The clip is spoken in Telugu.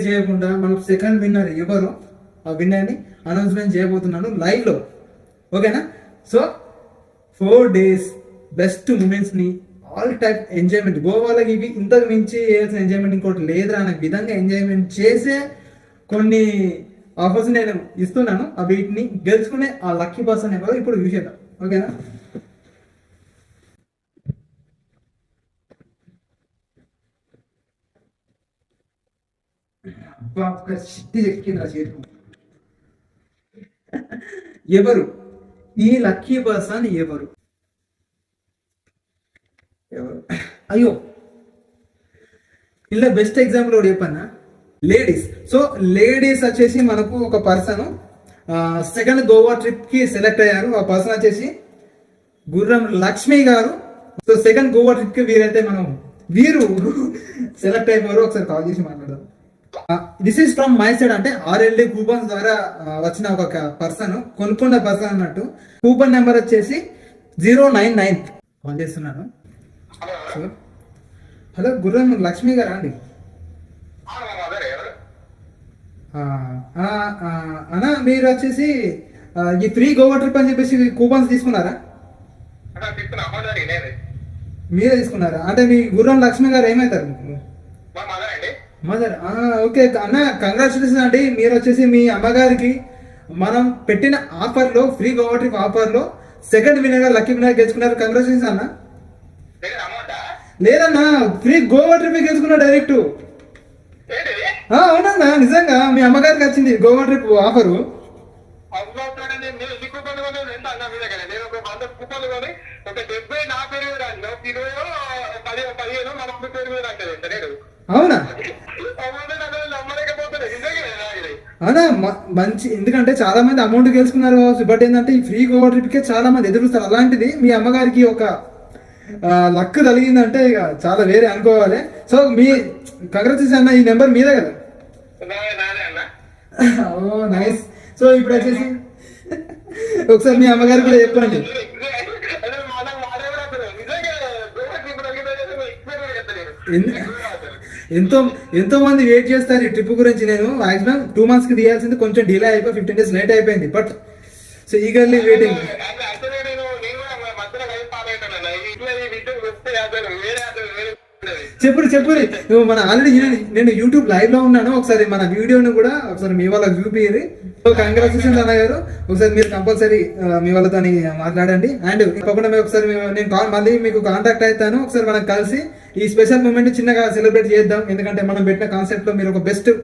చేయకుండా మనం సెకండ్ విన్నర్ ఎవరు ఆ విన్నర్ని అనౌన్స్మెంట్ చేయబోతున్నాను లైవ్ లో. ఓకేనా? సో 4 days బెస్ట్ మూమెంట్స్ని ఆల్ టైప్ ఎంజాయ్మెంట్, గోవాలో ఇవి ఇంతకు మించి చేయాల్సిన ఎంజాయ్మెంట్ ఇంకోటి లేదురా అనే విధంగా ఎంజాయ్మెంట్ చేసే కొన్ని ఆఫర్స్ నేను ఇస్తున్నాను. ఆ వీటిని గెలుచుకునే ఆ లక్కీ పర్సన్ ఎవరో ఇప్పుడు చూసేద్దాం. ఓకేనా? ఎవరు ఈ లక్కీ పర్సన్? ఎవరు? అయ్యో, ఇలా బెస్ట్ ఎగ్జాంపుల్ ఒకటి చెప్పన్నా, లేడీస్. సో లేడీస్ వచ్చేసి మనకు ఒక పర్సన్ సెకండ్ గోవా ట్రిప్ కి సెలెక్ట్ అయ్యారు. ఆ పర్సన్ వచ్చేసి గుర్రం లక్ష్మి గారు. సో సెకండ్ గోవా ట్రిప్ కి వీరు సెలెక్ట్ అయిపోయారు. ఒకసారి కాల్ చేసి మాట్లాడదాం. This is from my side, అంటే RLD కూపన్స్ ద్వారా వచ్చిన ఒక పర్సన్, కొనుక్కున్న పర్సన్ అన్నట్టు. కూపన్ నెంబర్ వచ్చేసి 099. కాల్ చేస్తున్నాను. హలో, గుర్రం లక్ష్మి గారా అండి? అన్నా, మీరు వచ్చేసి ఈ ఫ్రీ గోవా ట్రిప్ అని చెప్పేసి కూపన్స్ తీసుకున్నారా? మీరే తీసుకున్నారా? అంటే మీ గుర్రం లక్ష్మి గారు ఏమవుతారు? మదర్. ఓకే అన్న, కంగ్రాచులేషన్ అండి. మీరు వచ్చేసి మీ అమ్మగారికి మనం పెట్టిన ఆఫర్లో, ఫ్రీ గోవా ట్రిప్ ఆఫర్లో సెకండ్ విన్నర్, లక్కీ విన్నర్ గెలుచుకున్నారు. కంగ్రాచులేషన్ అన్న. లేదన్నా, ఫ్రీ గోవా ట్రిప్ గెలుచుకున్నా డైరెక్ట్. అవునన్నా, నిజంగా మీ అమ్మగారికి వచ్చింది గోవా ట్రిప్ ఆఫరు. అవునా? అవునా, మంచి. ఎందుకంటే చాలా మంది అమౌంట్ గెలుచుకున్నారు కావచ్చు, బట్ ఏంటంటే ఈ ఫ్రీ గోవా ట్రిప్ కే చాలా మంది ఎదురుస్తారు. అలాంటిది మీ అమ్మగారికి ఒక లక్ కలిగిందంటే ఇక చాలా వేరే అనుకోవాలి. సో మీ కంగ్రాచులేషన్ అన్న. ఈ నెంబర్ మీదే కదా? ఓ నైస్. సో ఇప్పుడు వచ్చేసి ఒకసారి మీ అమ్మగారికి కూడా చెప్పండి. ఎంతో మంది వెయిట్ చేస్తారు ఈ ట్రిప్ గురించి. నేను మాక్సిమం 2 months కి తీయాల్సింది, కొంచెం డిలే అయిపోయి 15 days లేట్ అయిపోయింది. But so eagerly waiting. చెప్పు మన ఆల్రెడీ నేను యూట్యూబ్ లైవ్ లో ఉన్నాను. ఒకసారి మన వీడియోని కూడా ఒకసారి మీ వాళ్ళకి చూపియ్యి. సో కంగ్రాచులేషన్స్ అన్న గారు. ఒకసారి మీరు కంపల్సరీ మీ వాళ్ళతో మాట్లాడండి. అండ్ తప్పకుండా ఒకసారి నేను మళ్ళీ మీకు కాంటాక్ట్ అవుతాను. ఒకసారి మనం కలిసి ఈ స్పెషల్ మూమెంట్ చిన్నగా సెలబ్రేట్ చేద్దాం. ఎందుకంటే మనం పెట్టిన కాన్సెప్ట్ లో మీరు ఒక బెస్ట్